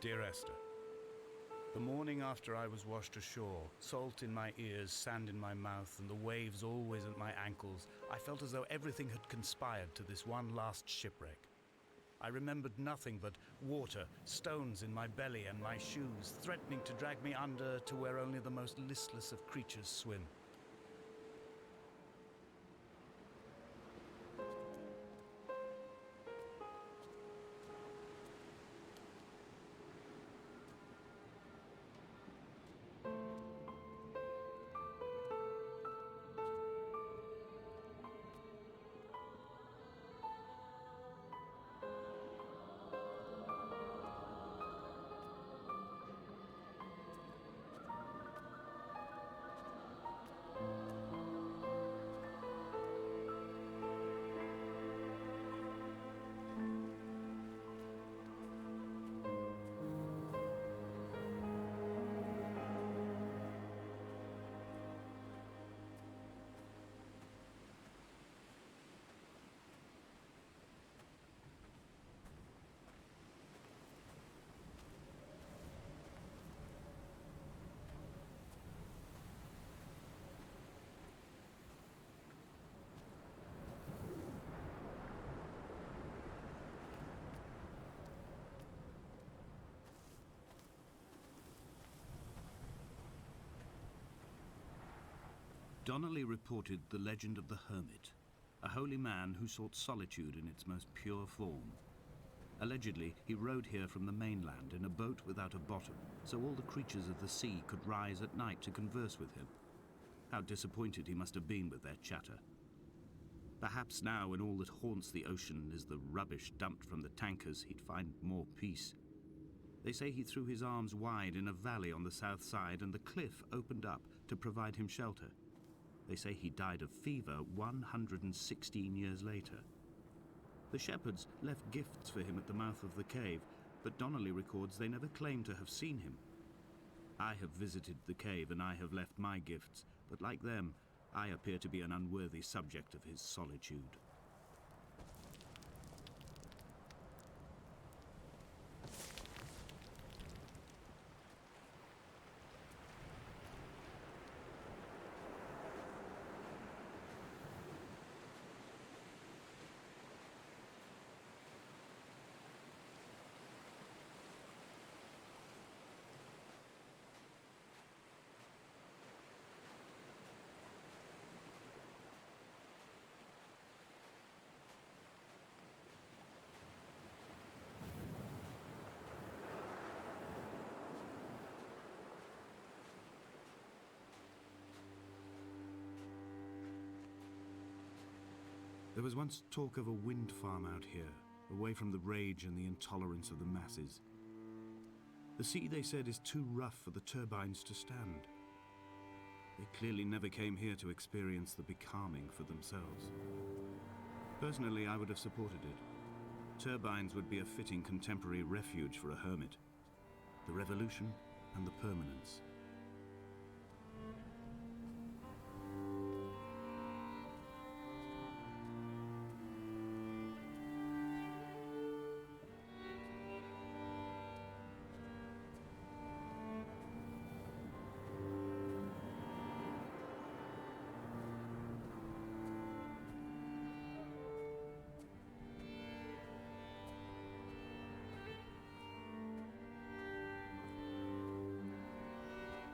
Dear Esther, the morning after I was washed ashore, salt in my ears, sand in my mouth, and the waves always at my ankles, I felt as though everything had conspired to this one last shipwreck. I remembered nothing but water, stones in my belly and my shoes, threatening to drag me under to where only the most listless of creatures swim. Donnelly reported the legend of the hermit, a holy man who sought solitude in its most pure form. Allegedly, he rode here from the mainland in a boat without a bottom, so all the creatures of the sea could rise at night to converse with him. How disappointed he must have been with their chatter. Perhaps now, when all that haunts the ocean is the rubbish dumped from the tankers, he'd find more peace. They say he threw his arms wide in a valley on the south side, and the cliff opened up to provide him shelter. They say he died of fever 116 years later. The shepherds left gifts for him at the mouth of the cave, but Donnelly records they never claimed to have seen him. I have visited the cave and I have left my gifts, but like them, I appear to be an unworthy subject of his solitude. There was once talk of a wind farm out here, away from the rage and the intolerance of the masses. The sea, they said, is too rough for the turbines to stand. They clearly never came here to experience the becalming for themselves. Personally, I would have supported it. Turbines would be a fitting contemporary refuge for a hermit. The revolution and the permanence.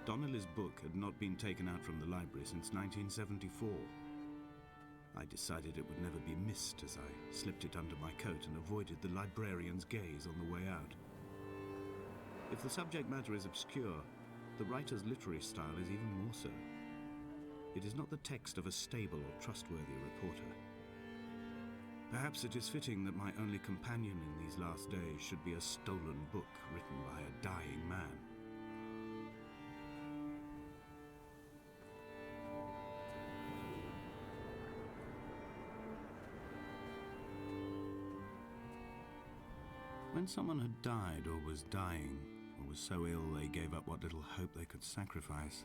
Donnelly's book had not been taken out from the library since 1974. I decided it would never be missed as I slipped it under my coat and avoided the librarian's gaze on the way out. If the subject matter is obscure, the writer's literary style is even more so. It is not the text of a stable or trustworthy reporter. Perhaps it is fitting that my only companion in these last days should be a stolen book written by a dying man. When someone had died or was dying, or was so ill they gave up what little hope they could sacrifice,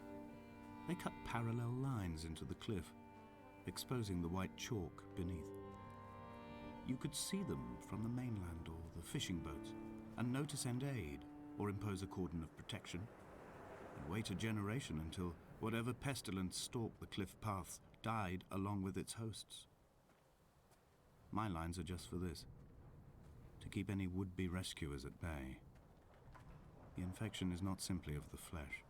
they cut parallel lines into the cliff, exposing the white chalk beneath. You could see them from the mainland or the fishing boats, and know to send aid, or impose a cordon of protection, and wait a generation until whatever pestilence stalked the cliff paths died along with its hosts. My lines are just for this: to keep any would-be rescuers at bay. The infection is not simply of the flesh.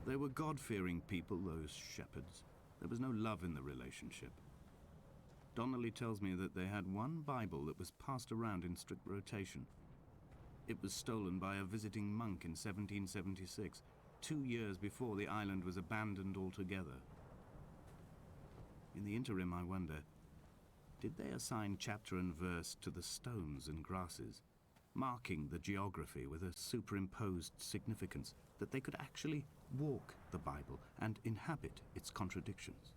They were God-fearing people, those shepherds. There was no love in the relationship. Donnelly tells me that they had one Bible that was passed around in strict rotation. It was stolen by a visiting monk in 1776, 2 years before the island was abandoned altogether. In the interim, I wonder, did they assign chapter and verse to the stones and grasses, marking the geography with a superimposed significance that they could actually walk the Bible and inhabit its contradictions?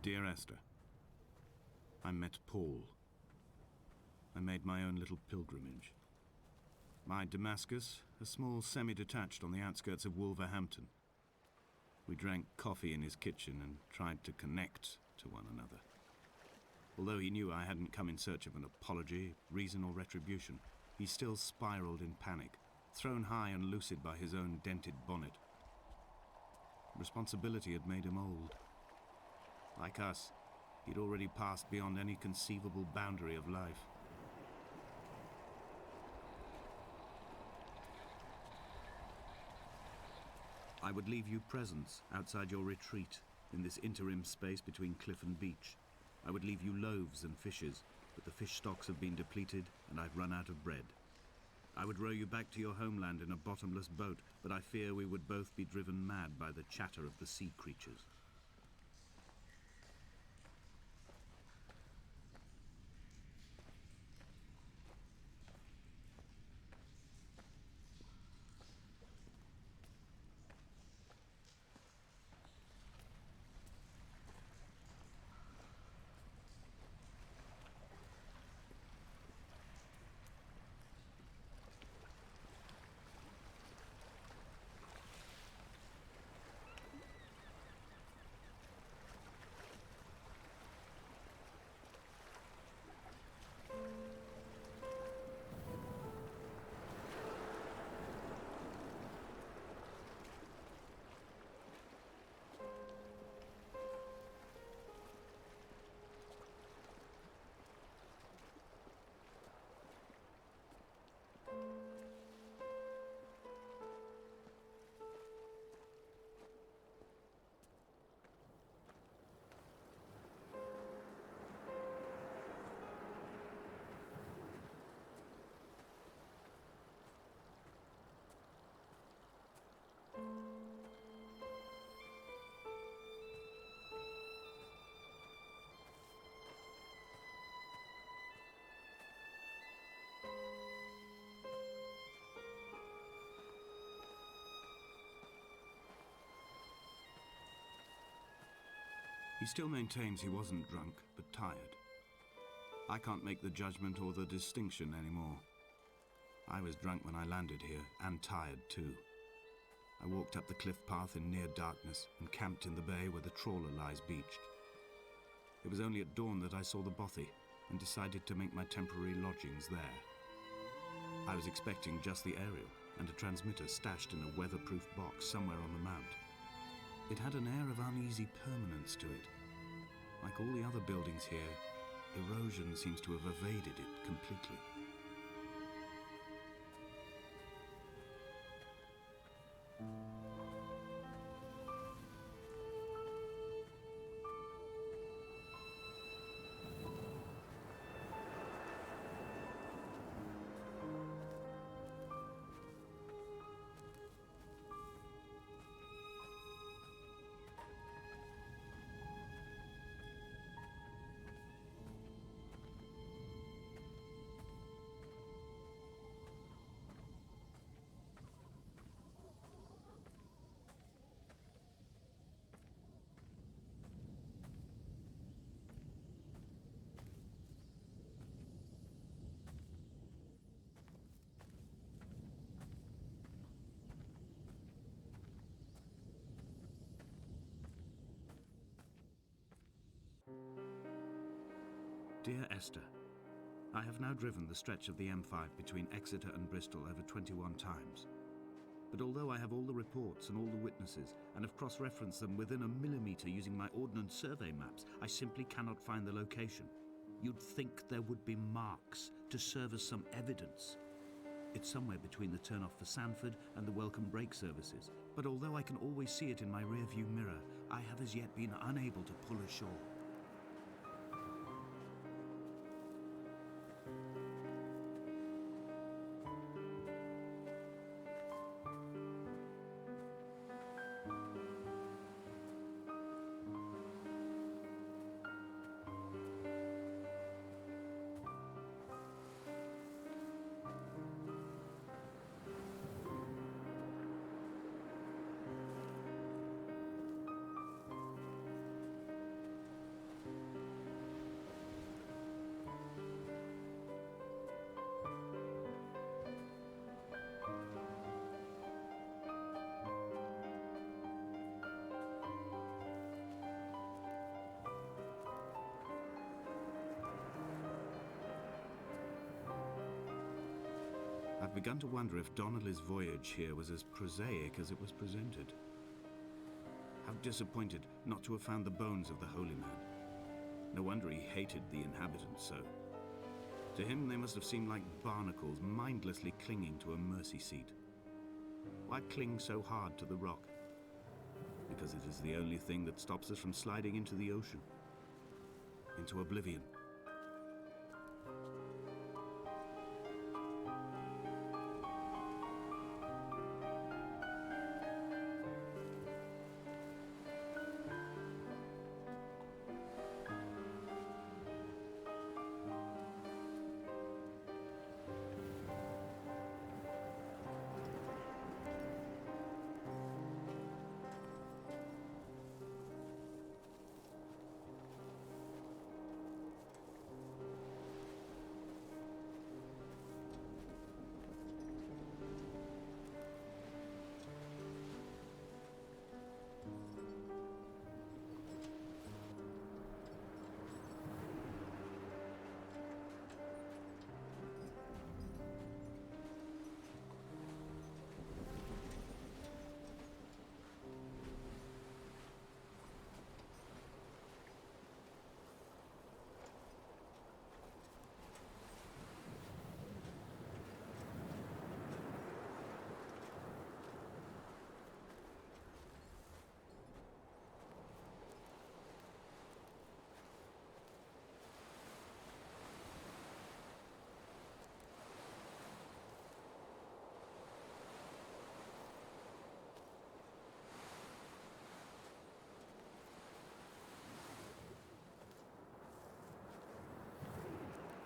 Dear Esther, I met Paul. I made my own little pilgrimage. My Damascus, a small semi-detached on the outskirts of Wolverhampton. We drank coffee in his kitchen and tried to connect to one another. Although he knew I hadn't come in search of an apology, reason or retribution, he still spiraled in panic, thrown high and lucid by his own dented bonnet. Responsibility had made him old. Like us, he'd already passed beyond any conceivable boundary of life. I would leave you presents outside your retreat in this interim space between cliff and beach. I would leave you loaves and fishes, but the fish stocks have been depleted and I've run out of bread. I would row you back to your homeland in a bottomless boat, but I fear we would both be driven mad by the chatter of the sea creatures. He still maintains he wasn't drunk, but tired. I can't make the judgment or the distinction anymore. I was drunk when I landed here, and tired too. I walked up the cliff path in near darkness and camped in the bay where the trawler lies beached. It was only at dawn that I saw the bothy and decided to make my temporary lodgings there. I was expecting just the aerial and a transmitter stashed in a weatherproof box somewhere on the mount. It had an air of uneasy permanence to it. Like all the other buildings here, erosion seems to have evaded it completely. Dear Esther, I have now driven the stretch of the M5 between Exeter and Bristol over 21 times. But although I have all the reports and all the witnesses, and have cross-referenced them within a millimetre using my Ordnance Survey maps, I simply cannot find the location. You'd think there would be marks to serve as some evidence. It's somewhere between the turn-off for Sanford and the welcome brake services, but although I can always see it in my rear-view mirror, I have as yet been unable to pull ashore. I've begun to wonder if Donnelly's voyage here was as prosaic as it was presented. How disappointed not to have found the bones of the holy man. No wonder he hated the inhabitants so. To him they must have seemed like barnacles mindlessly clinging to a mercy seat. Why cling so hard to the rock? Because it is the only thing that stops us from sliding into the ocean, into oblivion.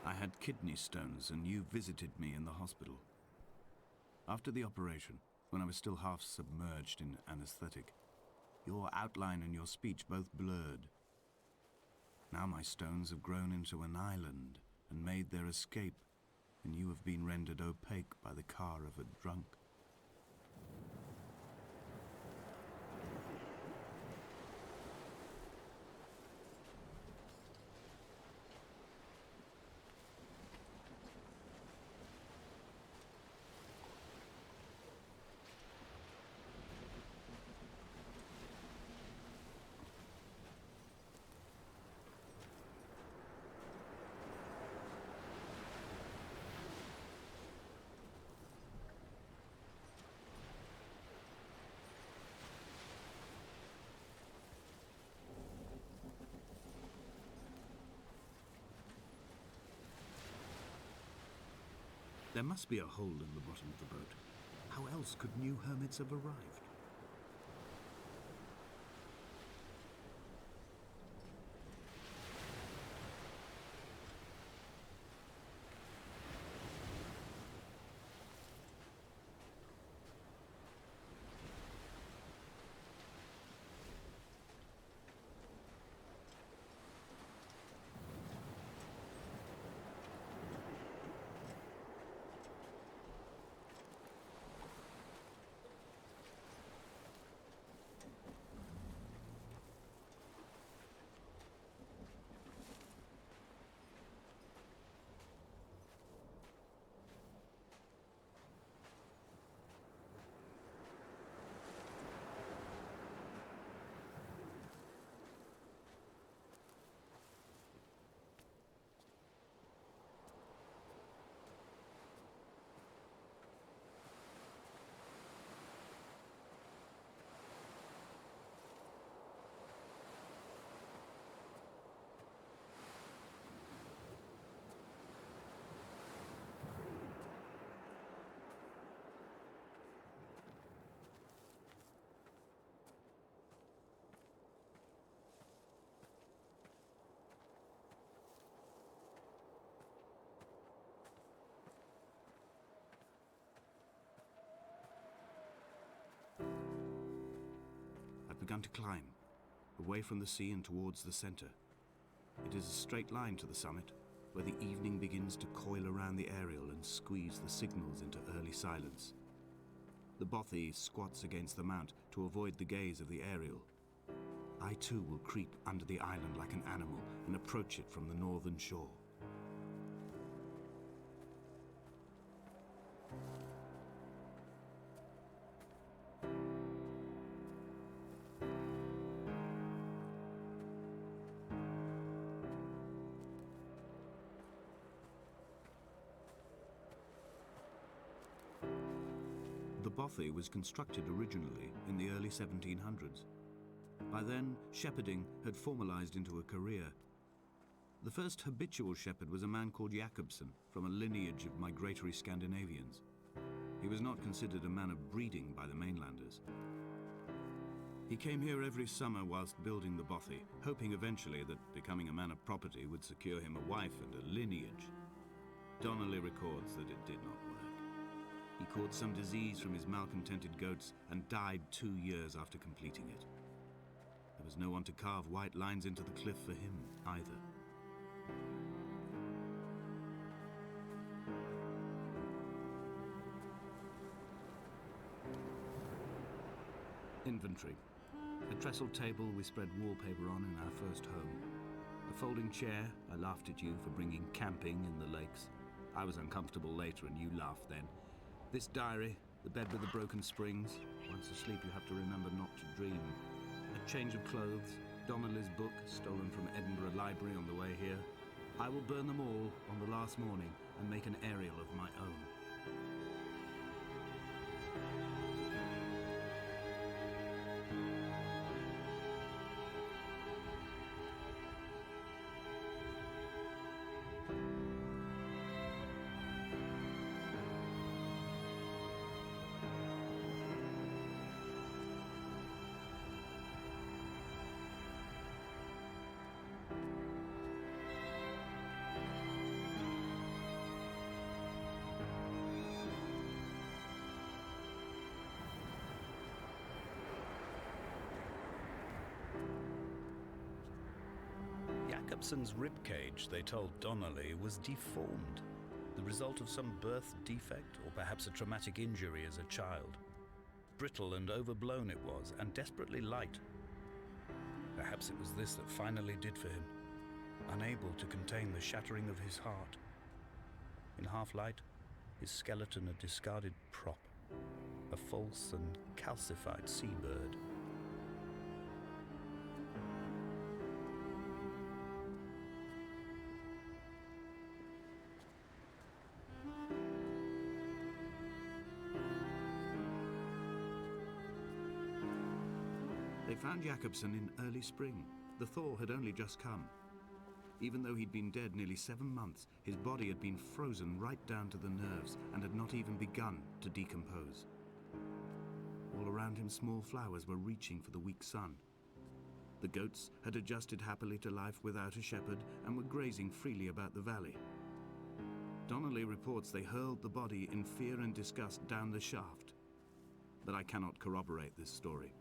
I had kidney stones and you visited me in the hospital. After the operation, when I was still half submerged in anesthetic, your outline and your speech both blurred. Now my stones have grown into an island and made their escape, and you have been rendered opaque by the car of a drunk. There must be a hole in the bottom of the boat. How else could new hermits have arrived? begun to climb, away from the sea and towards the centre. It is a straight line to the summit, where the evening begins to coil around the aerial and squeeze the signals into early silence. The bothy squats against the mount to avoid the gaze of the aerial. I too will creep under the island like an animal and approach it from the northern shore. The bothy was constructed originally in the early 1700s. By then, shepherding had formalized into a career. The first habitual shepherd was a man called Jakobsen, from a lineage of migratory Scandinavians. He was not considered a man of breeding by the mainlanders. He came here every summer whilst building the bothy, hoping eventually that becoming a man of property would secure him a wife and a lineage. Donnelly records that it did not work. He caught some disease from his malcontented goats and died 2 years after completing it. There was no one to carve white lines into the cliff for him either. Inventory. A trestle table we spread wallpaper on in our first home. A folding chair. I laughed at you for bringing camping in the lakes. I was uncomfortable later and you laughed then. This diary, the bed with the broken springs. Once asleep you have to remember not to dream. A change of clothes, Donnelly's book stolen from Edinburgh Library on the way here. I will burn them all on the last morning and make an aerial of my own. Jakobsen's ribcage, they told Donnelly, was deformed, the result of some birth defect or perhaps a traumatic injury as a child. Brittle and overblown it was, and desperately light. Perhaps it was this that finally did for him, unable to contain the shattering of his heart. In half-light, his skeleton a discarded prop, a false and calcified seabird. They found Jakobsen in early spring. The thaw had only just come. Even though he'd been dead nearly 7 months, his body had been frozen right down to the nerves and had not even begun to decompose. All around him, small flowers were reaching for the weak sun. The goats had adjusted happily to life without a shepherd and were grazing freely about the valley. Donnelly reports they hurled the body in fear and disgust down the shaft, but I cannot corroborate this story.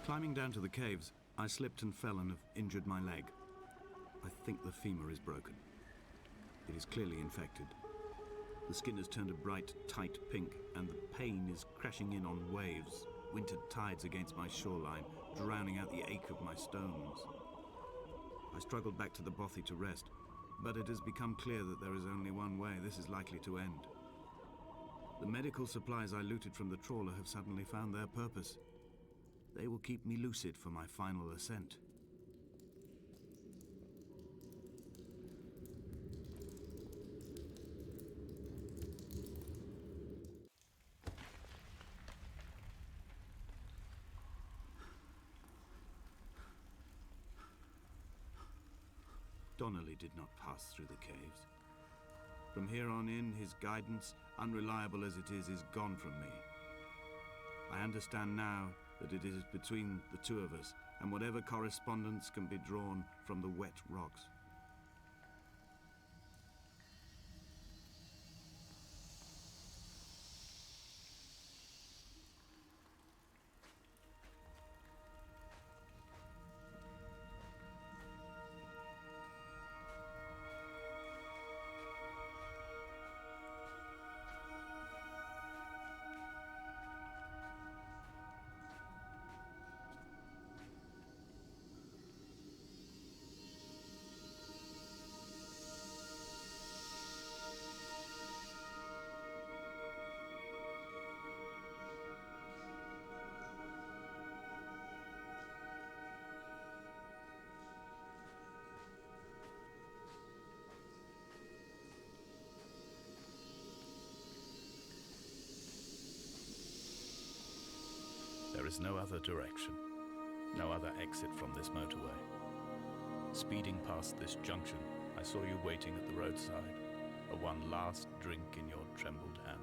Climbing down to the caves, I slipped and fell and have injured my leg. I think the femur is broken. It is clearly infected. The skin has turned a bright, tight pink, and the pain is crashing in on waves, wintered tides against my shoreline, drowning out the ache of my stones. I struggled back to the bothy to rest, But it has become clear that there is only one way this is likely to end. The medical supplies I looted from the trawler have suddenly found their purpose. They will keep me lucid for my final ascent. Donnelly did not pass through the caves. From here on in, his guidance, unreliable as it is gone from me. I understand now that it is between the two of us, and whatever correspondence can be drawn from the wet rocks. There is no other direction, no other exit from this motorway. Speeding past this junction, I saw you waiting at the roadside, a one last drink in your trembled hands.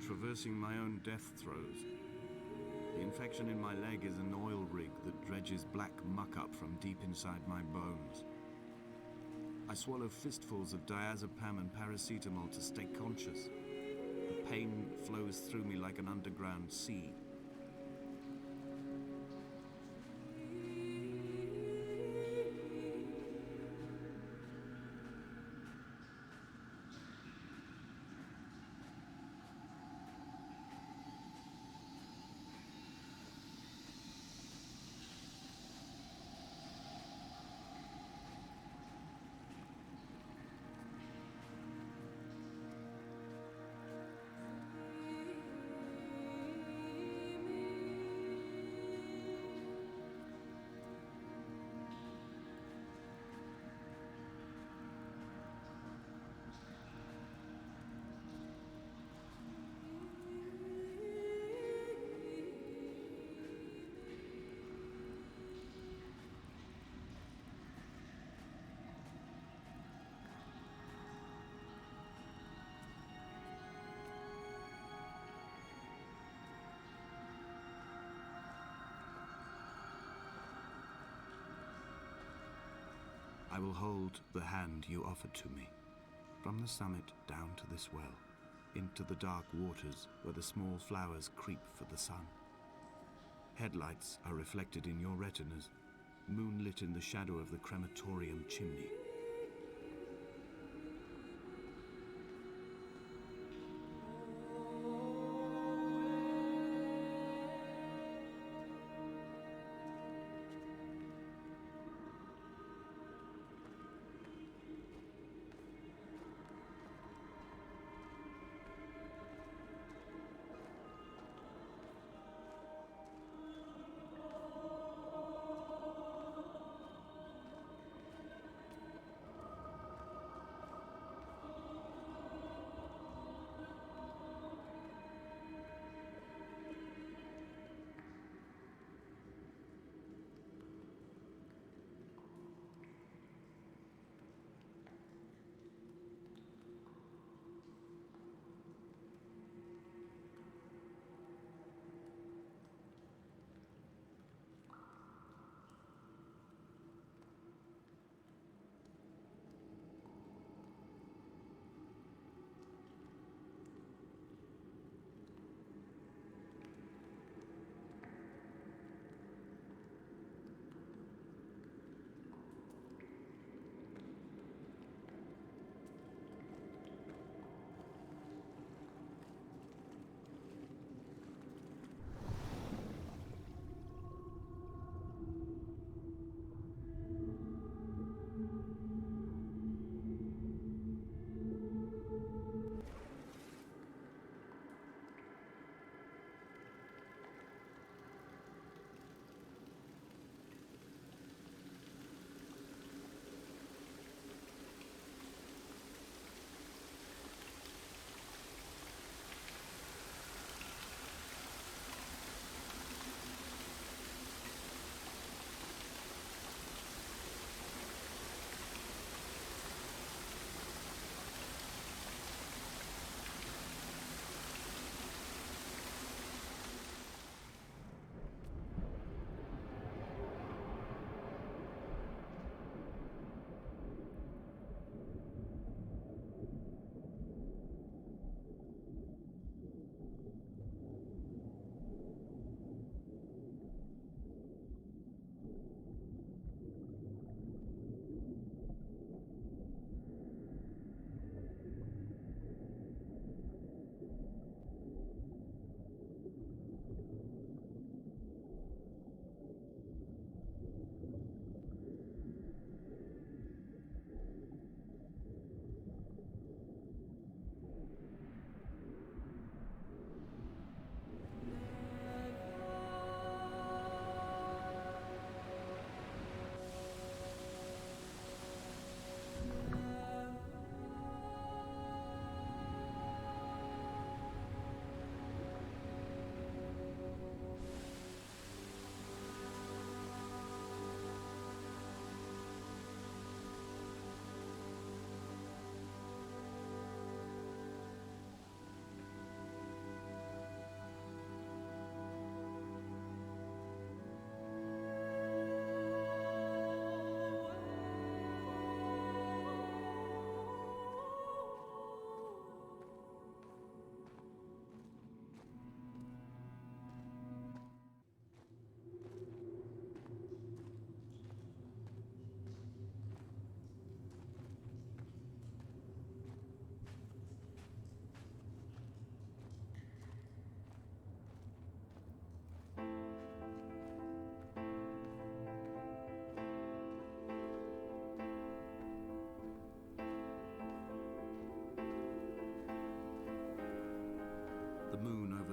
Traversing my own death throes. The infection in my leg is an oil rig that dredges black muck up from deep inside my bones. I swallow fistfuls of diazepam and paracetamol to stay conscious. The pain flows through me like an underground sea. I will hold the hand you offered to me, from the summit down to this well, into the dark waters where the small flowers creep for the sun. Headlights are reflected in your retinas, moonlit in the shadow of the crematorium chimney.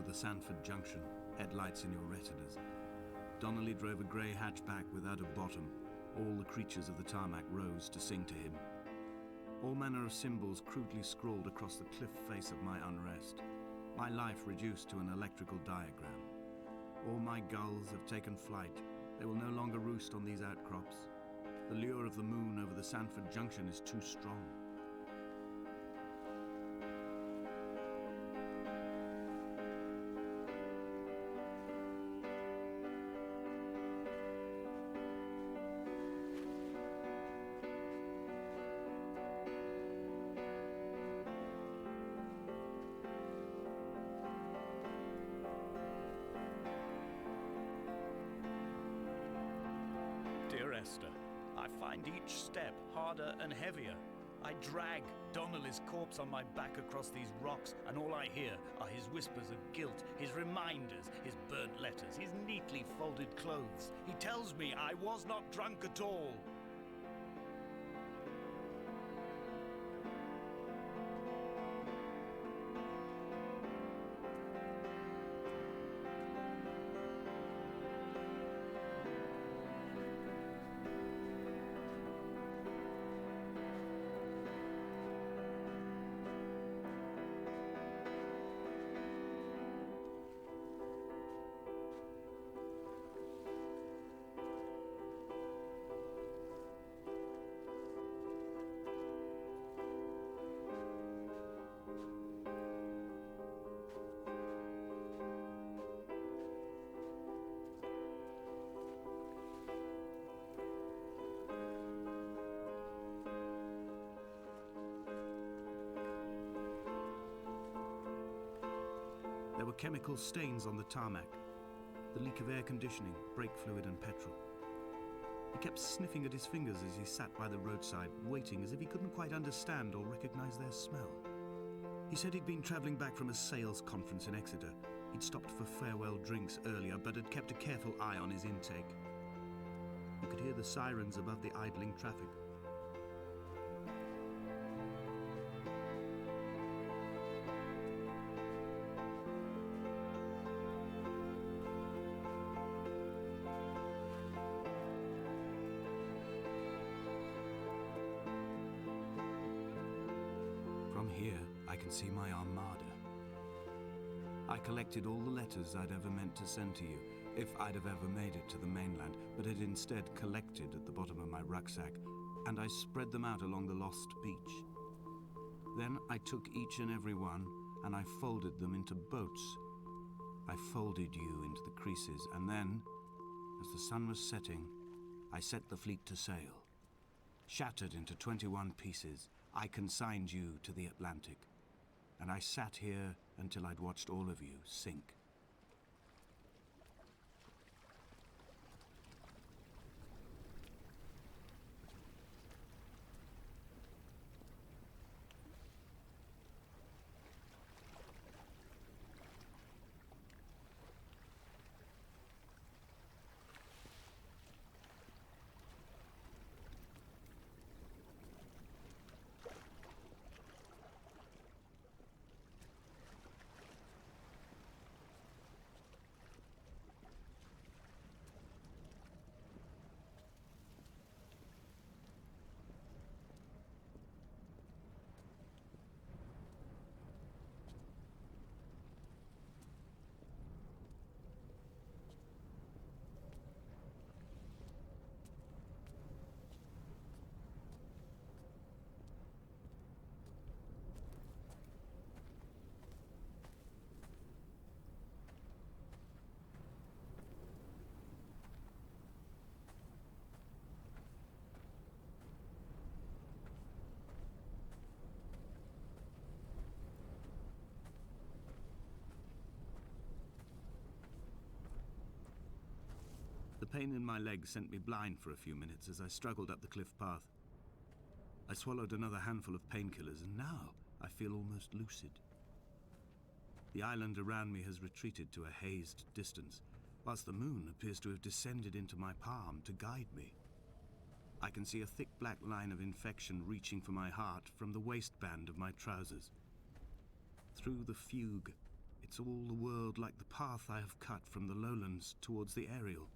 the Sandford Junction, headlights in your retinas. Donnelly drove a grey hatchback without a bottom. All the creatures of the tarmac rose to sing to him. All manner of symbols crudely scrawled across the cliff face of my unrest. My life reduced to an electrical diagram. All my gulls have taken flight. They will no longer roost on these outcrops. The lure of the moon over the Sandford Junction is too strong. Dear Esther, I find each step harder and heavier. I drag Donnelly's corpse on my back across these rocks, and all I hear are his whispers of guilt, his reminders, his burnt letters, his neatly folded clothes. He tells me I was not drunk at all. There were chemical stains on the tarmac, the leak of air conditioning, brake fluid and petrol. He kept sniffing at his fingers as he sat by the roadside, waiting as if he couldn't quite understand or recognize their smell. He said he'd been travelling back from a sales conference in Exeter. He'd stopped for farewell drinks earlier, but had kept a careful eye on his intake. You could hear the sirens above the idling traffic. From here, I can see my armada. I collected all the letters I'd ever meant to send to you, if I'd have ever made it to the mainland, but had instead collected at the bottom of my rucksack, and I spread them out along the lost beach. Then I took each and every one, and I folded them into boats. I folded you into the creases, and then, as the sun was setting, I set the fleet to sail. Shattered into 21 pieces, I consigned you to the Atlantic, and I sat here until I'd watched all of you sink. The pain in my leg sent me blind for a few minutes as I struggled up the cliff path. I swallowed another handful of painkillers, and now I feel almost lucid. The island around me has retreated to a hazed distance, whilst the moon appears to have descended into my palm to guide me. I can see a thick black line of infection reaching for my heart from the waistband of my trousers. Through the fugue, It's all the world like the path I have cut from the lowlands towards the aerial.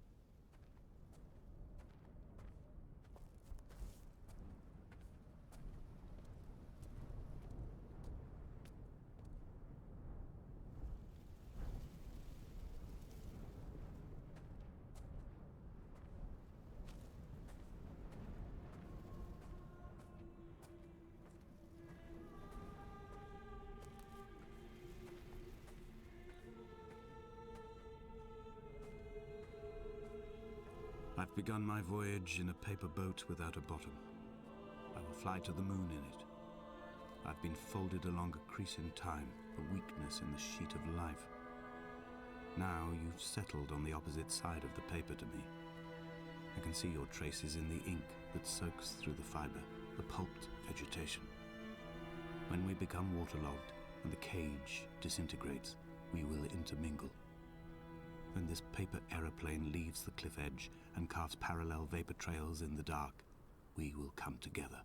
I've begun my voyage in a paper boat without a bottom. I will fly to the moon in it. I've been folded along a crease in time, a weakness in the sheet of life. Now you've settled on the opposite side of the paper to me. I can see your traces in the ink that soaks through the fiber, the pulped vegetation. When we become waterlogged and the cage disintegrates, we will intermingle. When this paper aeroplane leaves the cliff edge and carves parallel vapor trails in the dark, we will come together.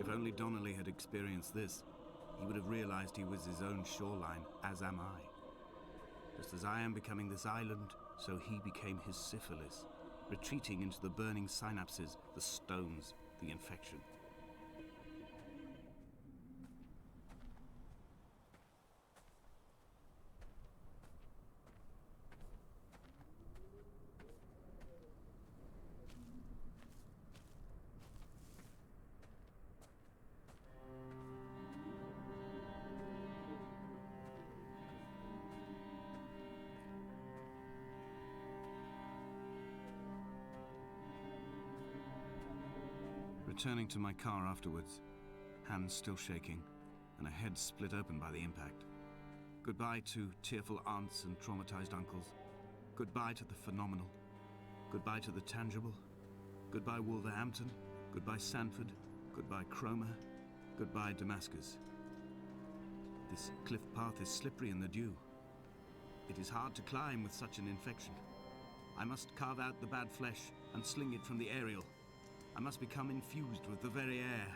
If only Donnelly had experienced this, he would have realized he was his own shoreline, as am I. Just as I am becoming this island, so he became his syphilis, retreating into the burning synapses, the stones, the infection. Returning to my car afterwards, hands still shaking, and a head split open by the impact. Goodbye to tearful aunts and traumatized uncles. Goodbye to the phenomenal. Goodbye to the tangible. Goodbye Wolverhampton. Goodbye Sanford. Goodbye Cromer. Goodbye Damascus. This cliff path is slippery in the dew. It is hard to climb with such an infection. I must carve out the bad flesh and sling it from the aerial. I must become infused with the very air.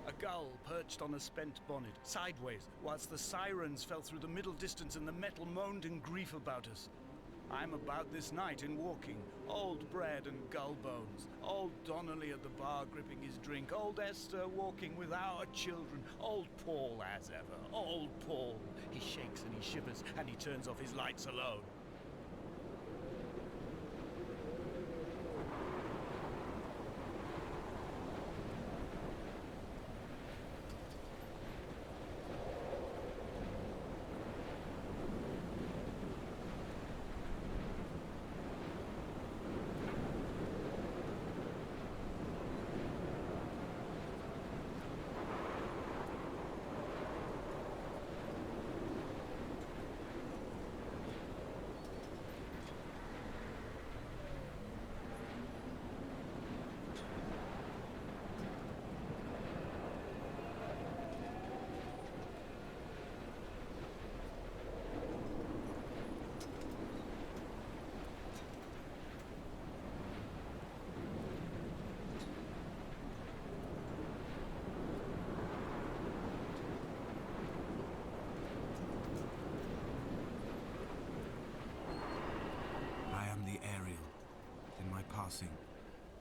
A gull perched on a spent bonnet, sideways, whilst the sirens fell through the middle distance and the metal moaned in grief about us. I'm about this night in walking, old bread and gull bones, old Donnelly at the bar gripping his drink, old Esther walking with our children, old Paul as ever, old Paul. He shakes and he shivers and he turns off his lights alone.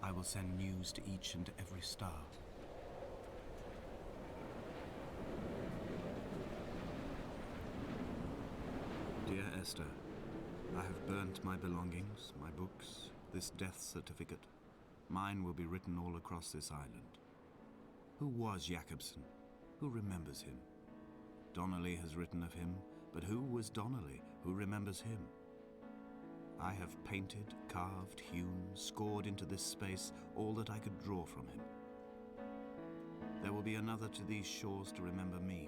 I will send news to each and every star. Dear Esther, I have burnt my belongings, my books, this death certificate. Mine will be written all across this island. Who was Jakobsen? Who remembers him? Donnelly has written of him, but who was Donnelly? Who remembers him? I have painted, carved, hewn, scored into this space all that I could draw from him. There will be another to these shores to remember me.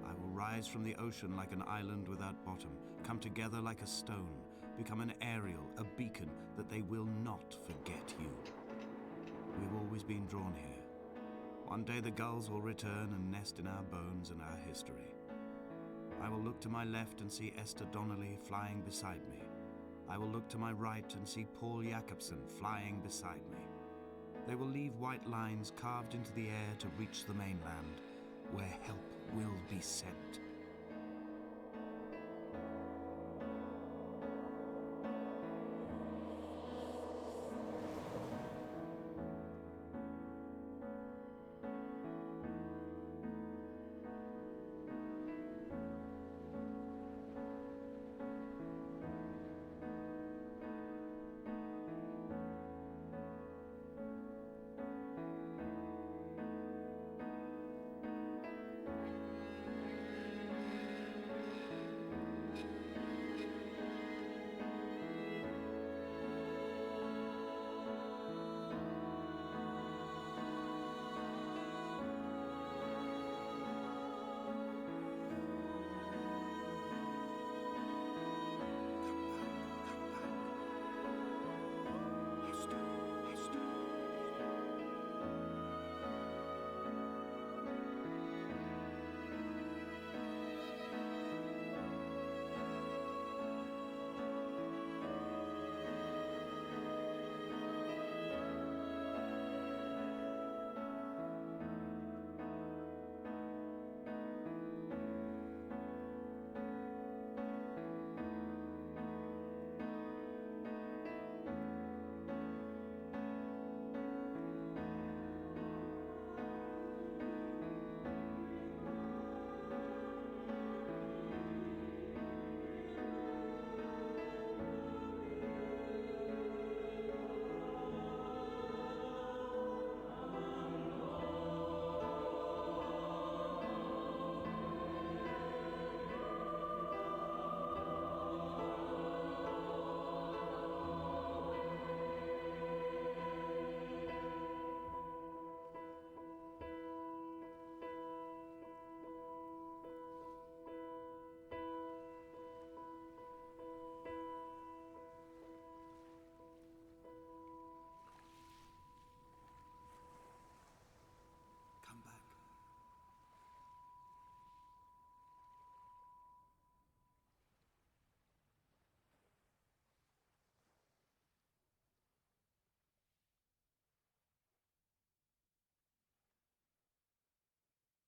I will rise from the ocean like an island without bottom, come together like a stone, become an aerial, a beacon, that they will not forget you. We've always been drawn here. One day the gulls will return and nest in our bones and our history. I will look to my left and see Esther Donnelly flying beside me. I will look to my right and see Paul Jakobsen flying beside me. They will leave white lines carved into the air to reach the mainland, where help will be sent.